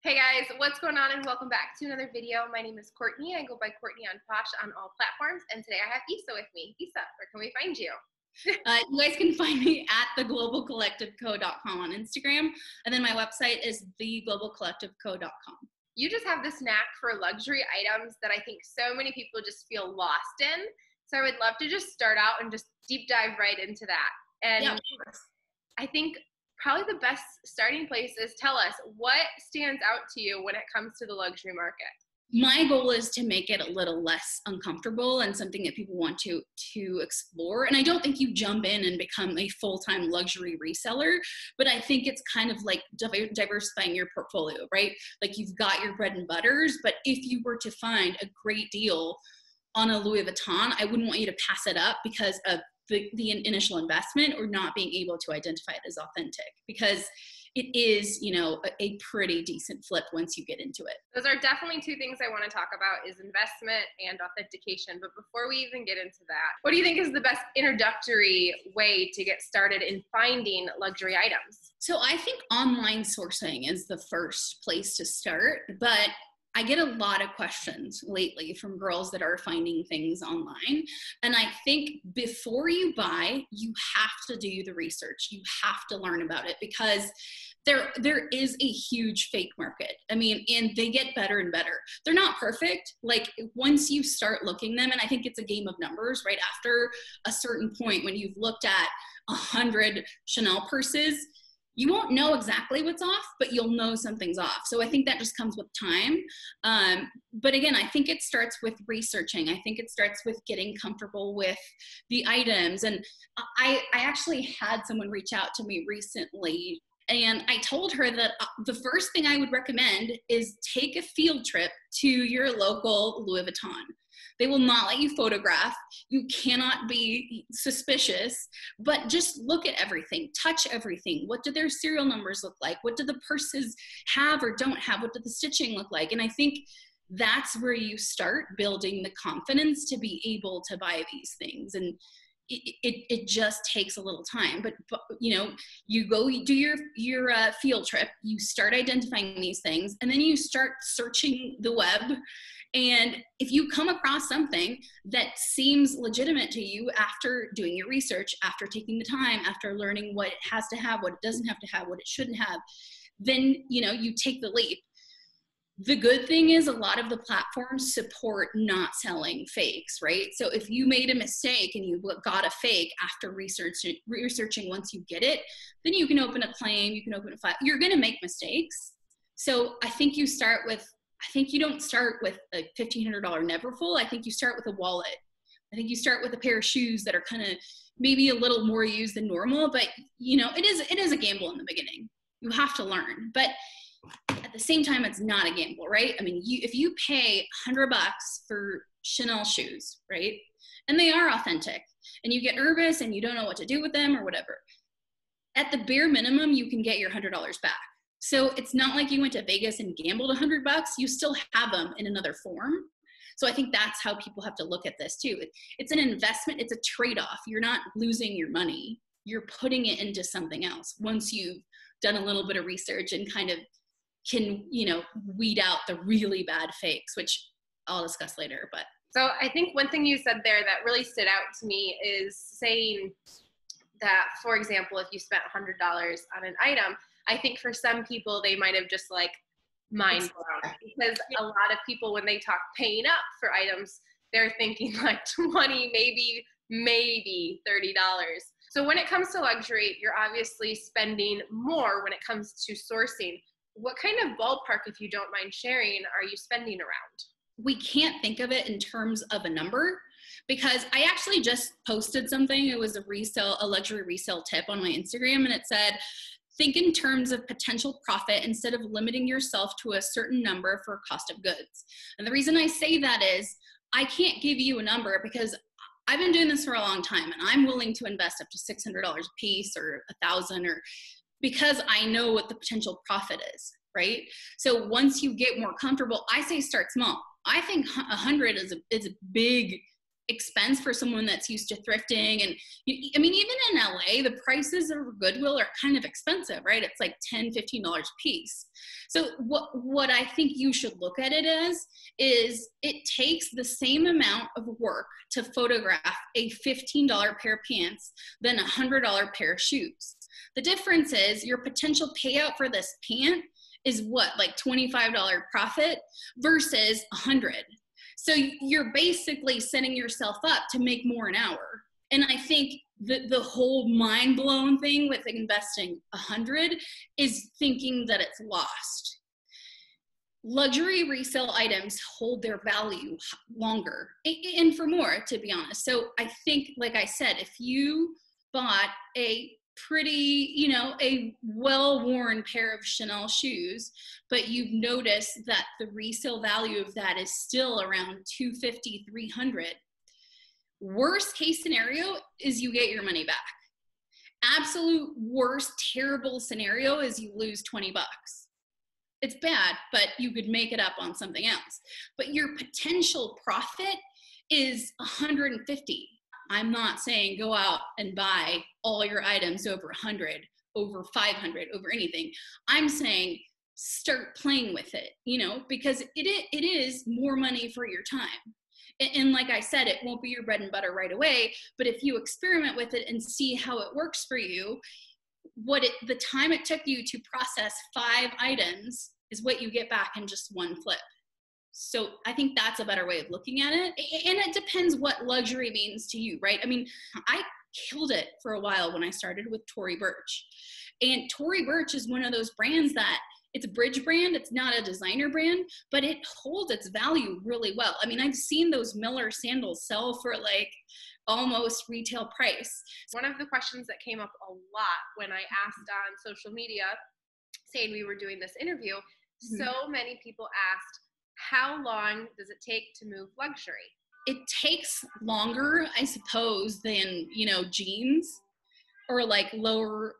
Hey guys, what's going on and welcome back to another video. My name is Courtney. I go by Courtney on Posh on all platforms, and today I have Isa with me. Isa, where can we find you? You guys can find me at theglobalcollectiveco.com on Instagram, and then my website is theglobalcollectiveco.com. You just have this knack for luxury items that I think so many people just feel lost in. So I would love to just start out and just deep dive right into that. And yeah, I think probably the best starting place is tell us what stands out to you when it comes to the luxury market. My goal is to make it a little less uncomfortable and something that people want to explore. And I don't think you jump in and become a full-time luxury reseller, but I think it's kind of like diversifying your portfolio, right? Like you've got your bread and butters, but if you were to find a great deal on a Louis Vuitton, I wouldn't want you to pass it up because of the initial investment or not being able to identify it as authentic, because it is, a pretty decent flip once you get into it. Those are definitely two things I want to talk about, is investment and authentication. But before we even get into that, what do you think is the best introductory way to get started in finding luxury items? So I think online sourcing is the first place to start, but I get a lot of questions lately from girls that are finding things online. And I think before you buy, you have to do the research. You have to learn about it, because there is a huge fake market. I mean, and they get better and better. They're not perfect. Like once you start looking them, and I think it's a game of numbers, right? After a certain point, when you've looked at 100 Chanel purses, you won't know exactly what's off, but you'll know something's off. So I think that just comes with time. But again, I think it starts with researching. I think it starts with getting comfortable with the items. And I actually had someone reach out to me recently, and I told her that the first thing I would recommend is take a field trip to your local Louis Vuitton. They will not let you photograph. You cannot be suspicious, but just look at everything, touch everything. What do their serial numbers look like? What do the purses have or don't have? What do the stitching look like? And I think that's where you start building the confidence to be able to buy these things. And it just takes a little time, but you go, you do your field trip, you start identifying these things, and then you start searching the web. And if you come across something that seems legitimate to you after doing your research, after taking the time, after learning what it has to have, what it doesn't have to have, what it shouldn't have, then, you take the leap. The good thing is a lot of the platforms support not selling fakes, right? So if you made a mistake and you got a fake after researching once you get it, then you can open a claim, you can open a file. You're going to make mistakes. So I think you don't start with a $1,500 Neverfull. I think you start with a wallet. I think you start with a pair of shoes that are kind of maybe a little more used than normal, but it is a gamble in the beginning. You have to learn, but at the same time, it's not a gamble, right? I mean, if you pay $100 for Chanel shoes, right? And they are authentic, and you get nervous and you don't know what to do with them or whatever, at the bare minimum, you can get your $100 back. So it's not like you went to Vegas and gambled $100. You still have them in another form. So I think that's how people have to look at this too. It's an investment. It's a trade-off. You're not losing your money. You're putting it into something else once you've done a little bit of research and kind of can, weed out the really bad fakes, which I'll discuss later. But so I think one thing you said there that really stood out to me is saying that, for example, if you spent $100 on an item, I think for some people, they might have just mind blown, because a lot of people, when they talk paying up for items, they're thinking like 20, maybe $30. So when it comes to luxury, you're obviously spending more when it comes to sourcing. What kind of ballpark, if you don't mind sharing, are you spending around? We can't think of it in terms of a number, because I actually just posted something. It was a luxury resale tip on my Instagram, and it said, think in terms of potential profit instead of limiting yourself to a certain number for cost of goods. And the reason I say that is I can't give you a number, because I've been doing this for a long time, and I'm willing to invest up to $600 a piece or $1,000, or because I know what the potential profit is, right? So once you get more comfortable, I say start small. I think 100 is a big expense for someone that's used to thrifting. And I mean, even in LA, the prices of Goodwill are kind of expensive, right? It's like $10, $15 a piece. So what I think you should look at it as is it takes the same amount of work to photograph a $15 pair of pants than a $100 pair of shoes. The difference is your potential payout for this pant is what, like $25 profit versus $100. So you're basically setting yourself up to make more an hour. And I think the whole mind blown thing with investing 100 is thinking that it's lost. Luxury resale items hold their value longer and for more, to be honest. So I think, like I said, if you bought a pretty, you know, a well-worn pair of Chanel shoes, but you've noticed that the resale value of that is still around $250, $300. Worst case scenario is you get your money back. Absolute worst, terrible scenario is you lose 20 bucks. It's bad, but you could make it up on something else. But your potential profit is 150. I'm not saying go out and buy all your items over 100, over 500, over anything. I'm saying start playing with it, you know, because it is more money for your time. And like I said, it won't be your bread and butter right away, but if you experiment with it and see how it works for you, the time it took you to process 5 items is what you get back in just one flip. So I think that's a better way of looking at it. And it depends what luxury means to you, right? I mean, I killed it for a while when I started with Tory Burch. And Tory Burch is one of those brands that it's a bridge brand. It's not a designer brand, but it holds its value really well. I mean, I've seen those Miller sandals sell for like almost retail price. One of the questions that came up a lot when I asked on social media, saying we were doing this interview, so many people asked, how long does it take to move luxury? It takes longer, I suppose, than, you know, jeans or like lower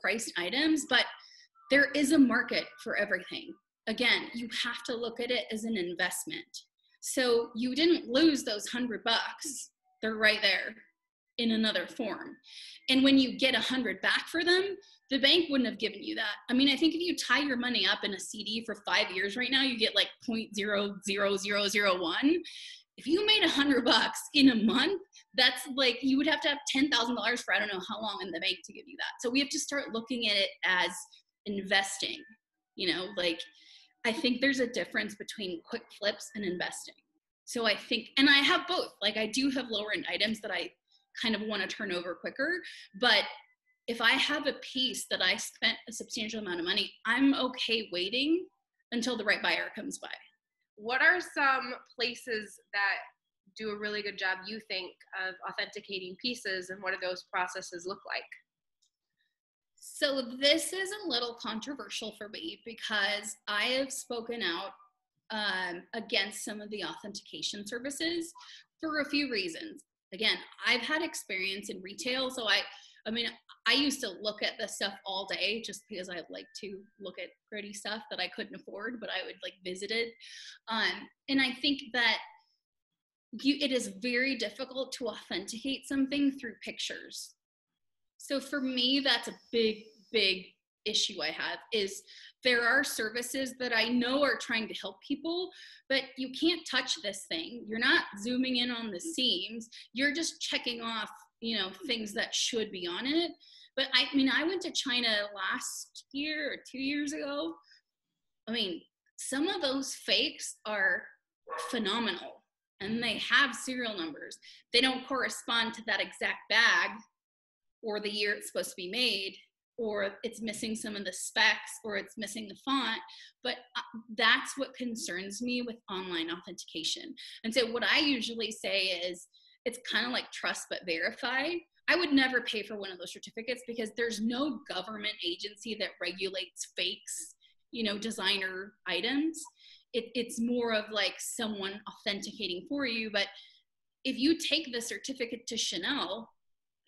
priced items, but there is a market for everything. Again, you have to look at it as an investment. So you didn't lose those $100. They're right there in another form. And when you get 100 back for them, the bank wouldn't have given you that. I mean, I think if you tie your money up in a CD for 5 years right now, you get like 0.00001. If you made $100 in a month, that's like, you would have to have $10,000 for I don't know how long in the bank to give you that. So we have to start looking at it as investing, you know, like I think there's a difference between quick flips and investing. So I think, and I have both, like I do have lower end items that I kind of want to turn over quicker, but if I have a piece that I spent a substantial amount of money, I'm okay waiting until the right buyer comes by. What are some places that do a really good job, you think, of authenticating pieces, and what do those processes look like? So this is a little controversial for me because I have spoken out against some of the authentication services for a few reasons. Again, I've had experience in retail, so I mean, I used to look at this stuff all day just because I like to look at pretty stuff that I couldn't afford, but I would like visit it. And I think that it is very difficult to authenticate something through pictures. So for me, that's a big, big issue I have is there are services that I know are trying to help people, but you can't touch this thing. You're not zooming in on the seams. You're just checking off, you know, things that should be on it. But I mean, I went to China last year or 2 years ago. I mean, some of those fakes are phenomenal and they have serial numbers. They don't correspond to that exact bag or the year it's supposed to be made, or it's missing some of the specs, or it's missing the font. But that's what concerns me with online authentication. And so what I usually say is it's kind of like trust but verify. I would never pay for one of those certificates because there's no government agency that regulates fakes, you know, designer items. It's more of like someone authenticating for you. But if you take the certificate to Chanel,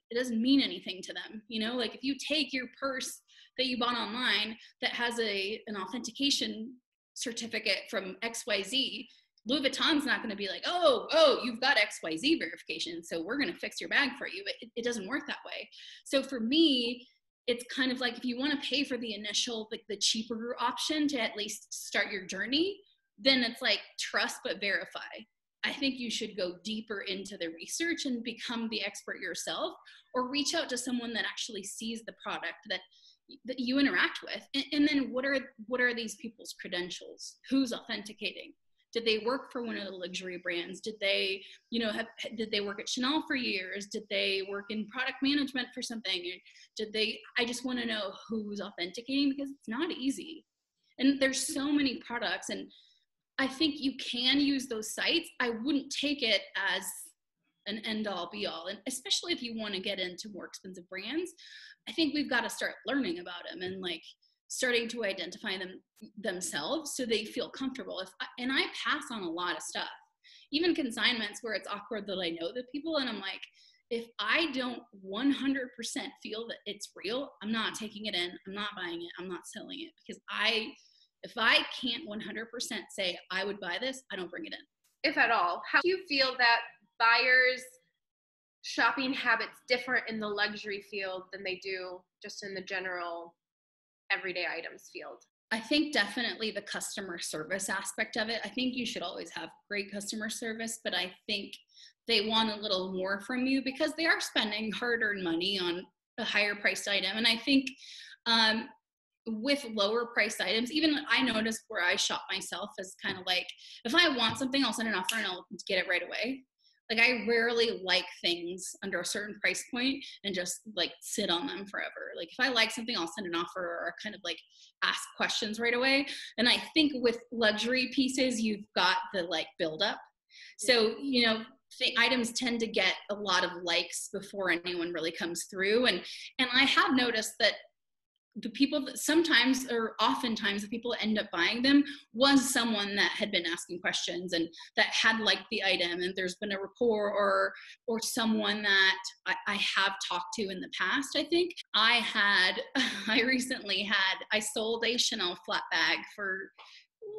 it doesn't mean anything to them. You know, like if you take your purse that you bought online that has an authentication certificate from XYZ, Louis Vuitton's not going to be like, oh, you've got XYZ verification, so we're going to fix your bag for you. It doesn't work that way. So for me, it's kind of like, if you want to pay for the initial, like the cheaper option to at least start your journey, then it's like trust but verify. I think you should go deeper into the research and become the expert yourself, or reach out to someone that actually sees the product that you interact with. And then what are these people's credentials? Who's authenticating? Did they work for one of the luxury brands? Did they, did they work at Chanel for years? Did they work in product management for something? I just want to know who's authenticating, because it's not easy. And there's so many products, and I think you can use those sites. I wouldn't take it as an end all be all. And especially if you want to get into more expensive brands, I think we've got to start learning about them and like starting to identify them themselves so they feel comfortable. And I pass on a lot of stuff, even consignments where it's awkward that I know the people. And I'm like, if I don't 100% feel that it's real, I'm not taking it in. I'm not buying it. I'm not selling it, because if I can't 100% say I would buy this, I don't bring it in. If at all. How do you feel that buyers' shopping habits differ in the luxury field than they do just in the general everyday items field? I think definitely the customer service aspect of it. I think you should always have great customer service, but I think they want a little more from you because they are spending hard-earned money on a higher priced item. And I think with lower priced items, even I noticed where I shop myself is kind of like, if I want something, I'll send an offer and I'll get it right away. Like, I rarely like things under a certain price point and just like sit on them forever. Like, if I like something, I'll send an offer or kind of like ask questions right away. And I think with luxury pieces, you've got the like build up. So, items tend to get a lot of likes before anyone really comes through. And I have noticed that the people that sometimes, or oftentimes, the people that end up buying them was someone that had been asking questions and that had liked the item, and there's been a rapport or someone that I have talked to in the past. I think I sold a Chanel flat bag for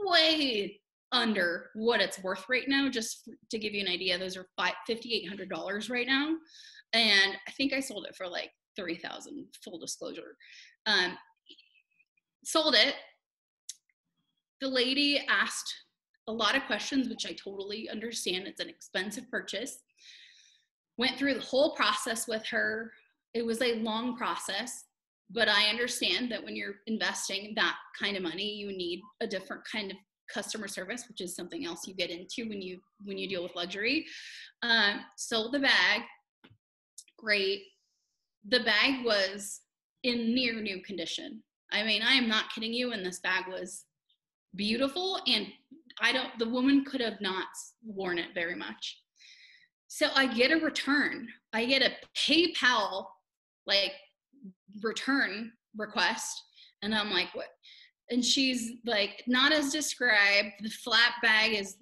way under what it's worth right now. Just to give you an idea, those are $5,800 right now. And I think I sold it for like $3,000, full disclosure. Sold it. The lady asked a lot of questions, which I totally understand. It's an expensive purchase. Went through the whole process with her. It was a long process, but I understand that when you're investing that kind of money, you need a different kind of customer service, which is something else you get into when you deal with luxury. Sold the bag. Great. The bag was in near new condition. I mean, I am not kidding you. And this bag was beautiful, and the woman could have not worn it very much. So I get a return. I get a PayPal like return request. And I'm like, what? And she's like, not as described. The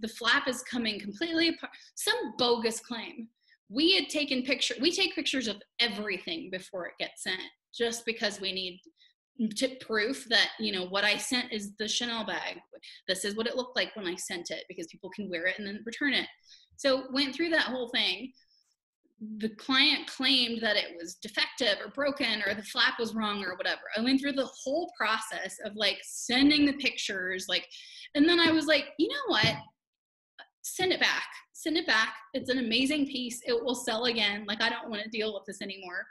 flap is coming completely apart. Some bogus claim. We take pictures of everything before it gets sent, just because we need proof that, what I sent is the Chanel bag. This is what it looked like when I sent it, because people can wear it and then return it. So went through that whole thing. The client claimed that it was defective or broken, or the flap was wrong or whatever. I went through the whole process of like sending the pictures, and then I was like, you know what? Send it back. It's an amazing piece. It will sell again. Like, I don't want to deal with this anymore.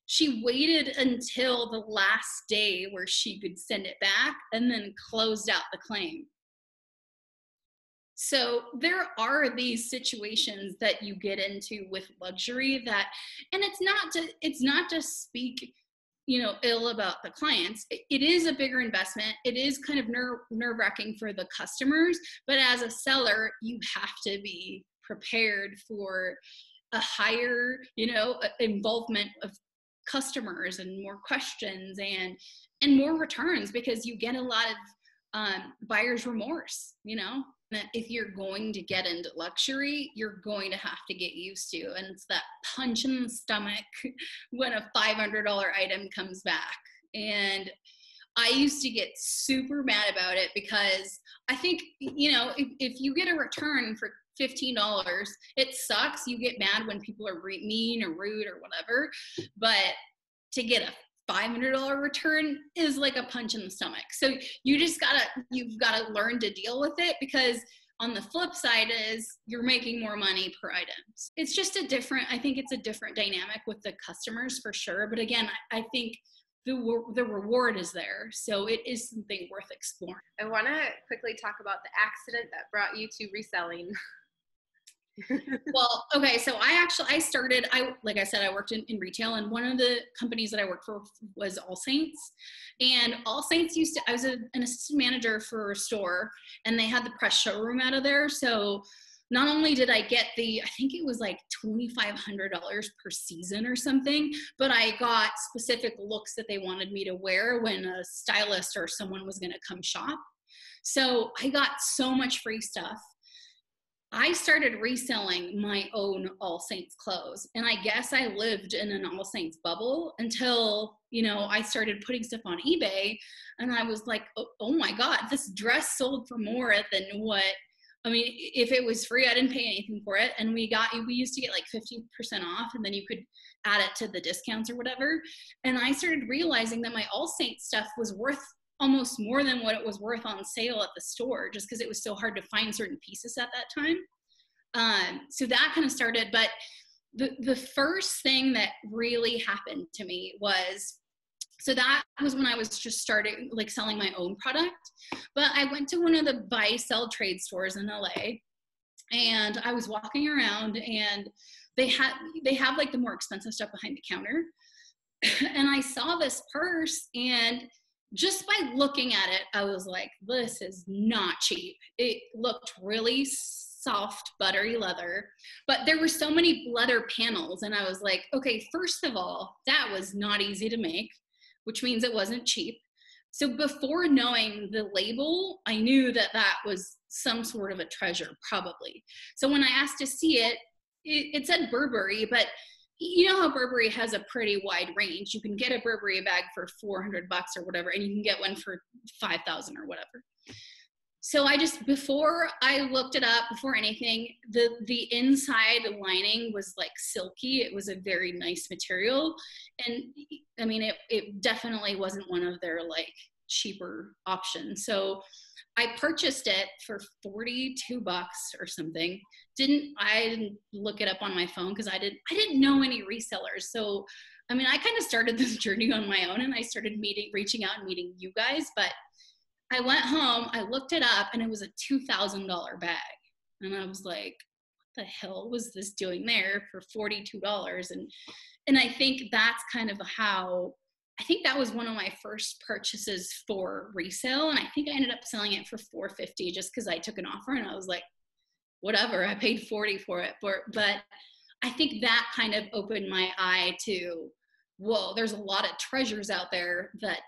She waited until the last day where she could send it back and then closed out the claim. So there are these situations that you get into with luxury and it's not to speak, ill about the clients. It is a bigger investment. It is kind of nerve-wracking for the customers, but as a seller, you have to be prepared for a higher, involvement of customers and more questions and more returns, because you get a lot of buyer's remorse, that if you're going to get into luxury, you're going to have to get used to. And it's that punch in the stomach when a $500 item comes back. And I used to get super mad about it because I think, if you get a return for $15, it sucks. You get mad when people are mean or rude or whatever, but to get a $500 return is like a punch in the stomach. So you've gotta learn to deal with it, because on the flip side is you're making more money per items. It's just I think it's a different dynamic with the customers for sure. But again, I think the reward is there. So it is something worth exploring. I want to quickly talk about the accident that brought you to reselling. Well, okay. So like I said, I worked in retail, and one of the companies that I worked for was All Saints. And All Saints I was an assistant manager for a store, and they had the press showroom out of there. So not only did I get I think it was like $2,500 per season or something, but I got specific looks that they wanted me to wear when a stylist or someone was going to come shop. So I got so much free stuff. I started reselling my own All Saints clothes. And I guess I lived in an All Saints bubble until, I started putting stuff on eBay, and I was like, oh my God, this dress sold for more than if it was free, I didn't pay anything for it. And we used to get like 50% off, and then you could add it to the discounts or whatever. And I started realizing that my All Saints stuff was worth almost more than what it was worth on sale at the store, just because it was so hard to find certain pieces at that time. So that kind of started, but the first thing that really happened to me so that was when I was just starting like selling my own product. But I went to one of the buy sell trade stores in LA, and I was walking around, and they have like the more expensive stuff behind the counter. And I saw this purse, and just by looking at it, I was like, this is not cheap. It looked really soft, buttery leather, but there were so many leather panels. And I was like, okay, first of all, that was not easy to make, which means it wasn't cheap. So before knowing the label, I knew that was some sort of a treasure, probably. So when I asked to see it, it said Burberry, but you know how Burberry has a pretty wide range. You can get a Burberry bag for $400 or whatever, and you can get one for $5,000 or whatever. So before I looked it up, before anything, the inside lining was like silky. It was a very nice material. And I mean, it definitely wasn't one of their like cheaper options. So I purchased it for $42 or something. I didn't look it up on my phone because I didn't know any resellers. So, I mean, I kind of started this journey on my own, and I started reaching out and meeting you guys. But I went home, I looked it up, and it was a $2,000 bag. And I was like, what the hell was this doing there for $42? And I think that's kind of I think that was one of my first purchases for resale. And I think I ended up selling it for $450 just because I took an offer, and I was like, whatever, I paid $40 for it. But I think that kind of opened my eye to, whoa, there's a lot of treasures out there that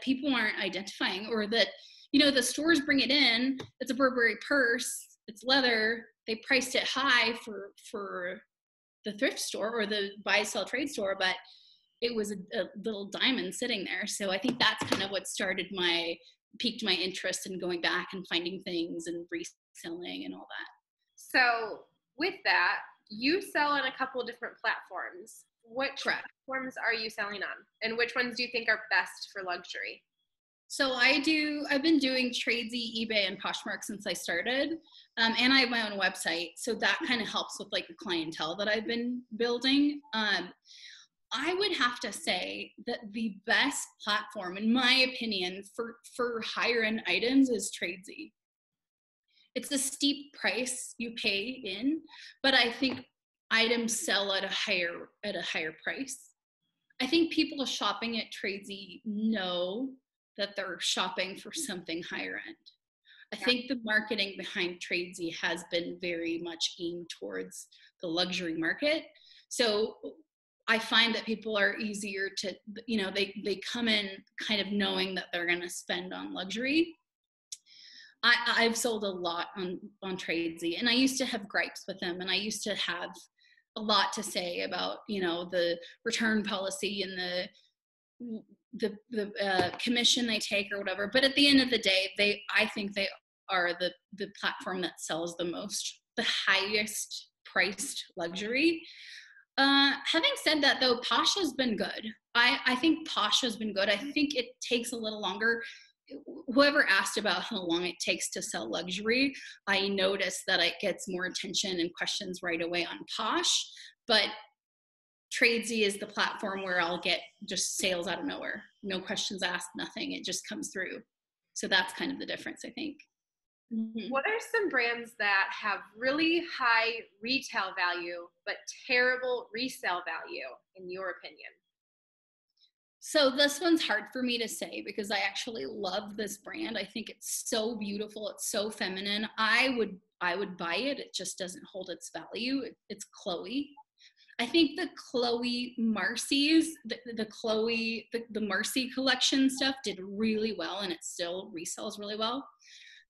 people aren't identifying, or that, the stores bring it in. It's a Burberry purse, it's leather. They priced it high for the thrift store or the buy sell trade store, but it was a little diamond sitting there. So I think that's kind of what piqued my interest in going back and finding things and reselling and all that. So with that, you sell on a couple of different platforms. Which platforms are you selling on? And which ones do you think are best for luxury? So I've been doing Tradesy, eBay, and Poshmark since I started. And I have my own website. So that kind of helps with like the clientele that I've been building. I would have to say that the best platform, in my opinion, for higher end items is Tradesy. It's a steep price you pay in, but I think items sell at a higher price. I think people shopping at Tradesy know that they're shopping for something higher end. I think the marketing behind Tradesy has been very much aimed towards the luxury market. So I find that people are easier to, they come in kind of knowing that they're going to spend on luxury. I've sold a lot on Tradesy, and I used to have gripes with them, and I used to have a lot to say about, the return policy and the commission they take or whatever. But at the end of the day, I think they are the platform that sells the highest priced luxury. Having said that, though, Posh has been good. I think Posh has been good. I think it takes a little longer. Whoever asked about how long it takes to sell luxury, I noticed that it gets more attention and questions right away on Posh, but Tradesy is the platform where I'll get just sales out of nowhere. No questions asked, nothing. It just comes through. So that's kind of the difference, I think. Mm-hmm. What are some brands that have really high retail value, but terrible resale value, in your opinion? So this one's hard for me to say because I actually love this brand. I think it's so beautiful. It's so feminine. I would buy it. It just doesn't hold its value. It's Chloe. I think the Chloe Marcy's, the Marcy collection stuff did really well, and it still resells really well.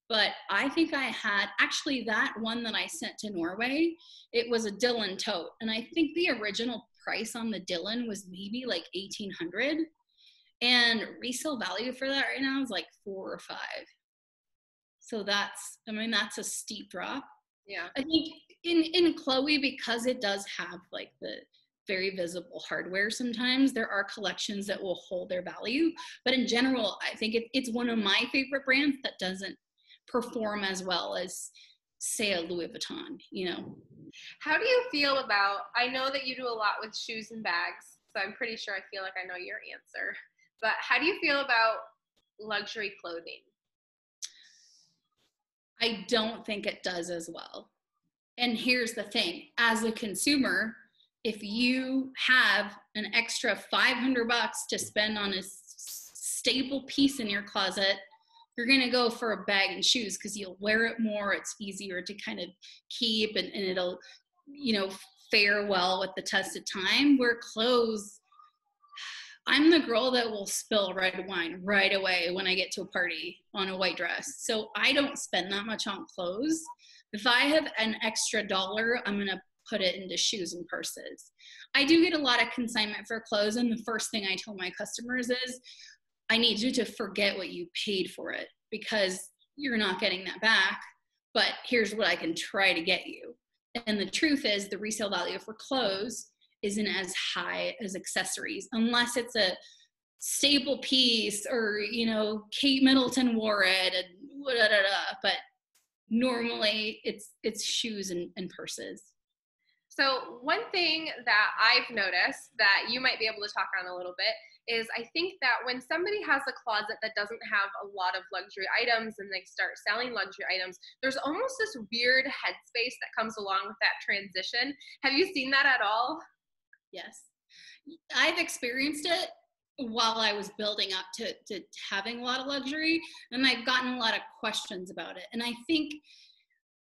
But I think I had, actually that one that I sent to Norway, it was a Dylan tote. And I think the original price on the Dylan was maybe like $1,800. And resale value for that right now is like $4 or $5. So that's a steep drop. Yeah. I think in Chloe, because it does have like the very visible hardware, sometimes there are collections that will hold their value. But in general, I think it's one of my favorite brands that doesn't perform as well as, say, a Louis Vuitton, you know. How do you feel about, I know that you do a lot with shoes and bags, so I'm pretty sure I feel like I know your answer, but how do you feel about luxury clothing? I don't think it does as well. And here's the thing, as a consumer, if you have an extra $500 to spend on a staple piece in your closet, you're going to go for a bag and shoes because you'll wear it more. It's easier to kind of keep and it'll, you know, fare well with the test of time. Where clothes, I'm the girl that will spill red wine right away when I get to a party on a white dress. So I don't spend that much on clothes. If I have an extra dollar, I'm going to put it into shoes and purses. I do get a lot of consignment for clothes. And the first thing I tell my customers is, I need you to forget what you paid for it because you're not getting that back, but here's what I can try to get you. And the truth is the resale value for clothes isn't as high as accessories unless it's a staple piece or, you know, Kate Middleton wore it and but normally it's shoes and purses. So one thing that I've noticed that you might be able to talk on a little bit is I think that when somebody has a closet that doesn't have a lot of luxury items and they start selling luxury items, there's almost this weird headspace that comes along with that transition. Have you seen that at all? Yes. I've experienced it while I was building up to having a lot of luxury, and I've gotten a lot of questions about it. And I think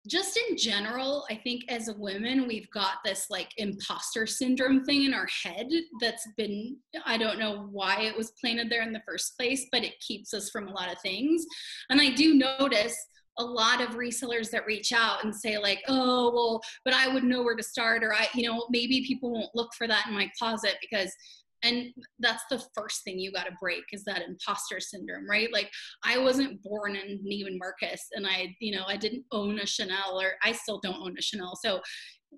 just in general, I think as a woman, we've got this like imposter syndrome thing in our head that's been, I don't know why it was planted there in the first place, but it keeps us from a lot of things. And I do notice a lot of resellers that reach out and say like, oh, well, but I would know where to start, or maybe people won't look for that in my closet because, and that's the first thing you got to break is that imposter syndrome, right? Like I wasn't born in Neiman Marcus and I didn't own a Chanel, or I still don't own a Chanel. So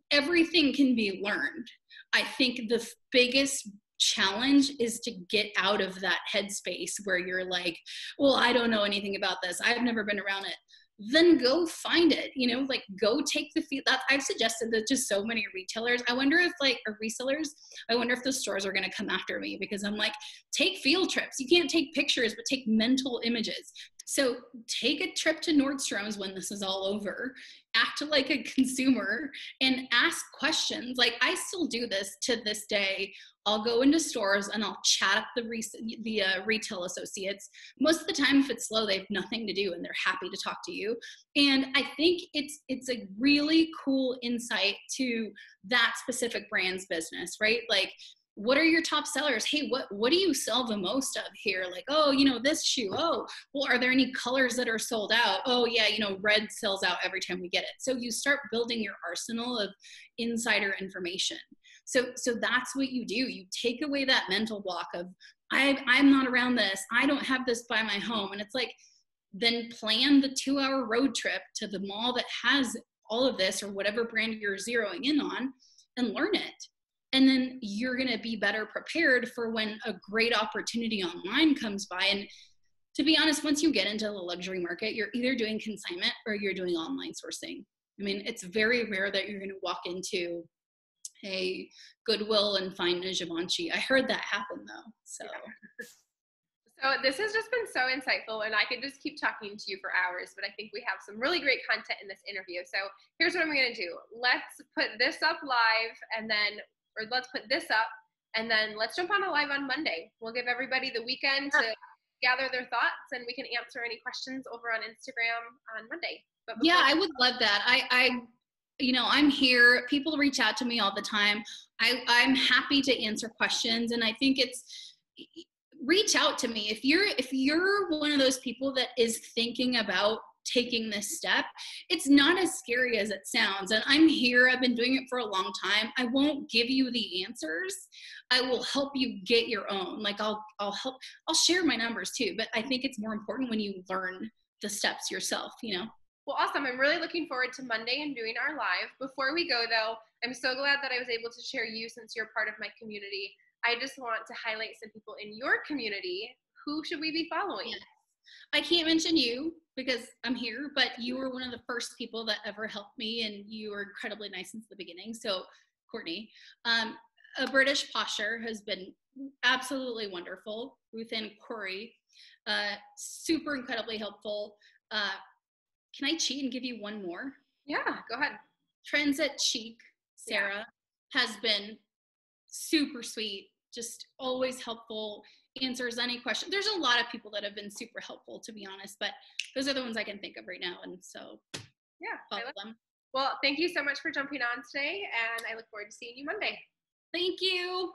everything can be learned. I think the biggest challenge is to get out of that headspace where you're like, well, I don't know anything about this. I've never been around it. Then go find it, like go take the field. I've suggested that to so many retailers. I wonder if or resellers, I wonder if the stores are going to come after me because I'm like, take field trips. You can't take pictures, but take mental images. So take a trip to Nordstrom's when this is all over, act like a consumer and ask questions. Like I still do this to this day. I'll go into stores and I'll chat up the retail associates. Most of the time, if it's slow, they have nothing to do and they're happy to talk to you. And I think it's a really cool insight to that specific brand's business, right? Like, what are your top sellers? Hey, what do you sell the most of here? Like, oh, this shoe. Oh, well, are there any colors that are sold out? Oh yeah, red sells out every time we get it. So you start building your arsenal of insider information. So that's what you do. You take away that mental block of, I'm not around this. I don't have this by my home. And it's like, then plan the 2-hour road trip to the mall that has all of this, or whatever brand you're zeroing in on, and learn it. And then you're going to be better prepared for when a great opportunity online comes by. And to be honest, once you get into the luxury market, you're either doing consignment or you're doing online sourcing. I mean, it's very rare that you're going to walk into a Goodwill and find a Givenchy. I heard that happen though. So. Yeah. So this has just been so insightful, and I could just keep talking to you for hours, but I think we have some really great content in this interview. So here's what I'm going to do. Let's put this up live, and then, or let's put this up, and then let's jump on a live on Monday. We'll give everybody the weekend to gather their thoughts, and we can answer any questions over on Instagram on Monday. But yeah, I would love that. I'm here. People reach out to me all the time. I'm happy to answer questions, and I think reach out to me if you're one of those people that is thinking about taking this step. It's not as scary as it sounds, and I'm here. I've been doing it for a long time. I won't give you the answers. I will help you get your own. Like I'll share my numbers too, but I think it's more important when you learn the steps yourself, Well, awesome. I'm really looking forward to Monday and doing our live. Before we go though, I'm so glad that I was able to share you, since you're part of my community. I just want to highlight some people in your community. Who should we be following? Yes. I can't mention you because I'm here, but you were one of the first people that ever helped me, and you were incredibly nice since the beginning. So, Courtney, a British posher has been absolutely wonderful. Ruth Ann Corey, super incredibly helpful. Can I cheat and give you one more? Yeah, go ahead. Trends at Chic, Sarah, has been super sweet, just always helpful, answers any question. There's a lot of people that have been super helpful, to be honest, but those are the ones I can think of right now. And so follow them. Well, thank you so much for jumping on today, and I look forward to seeing you Monday. Thank you.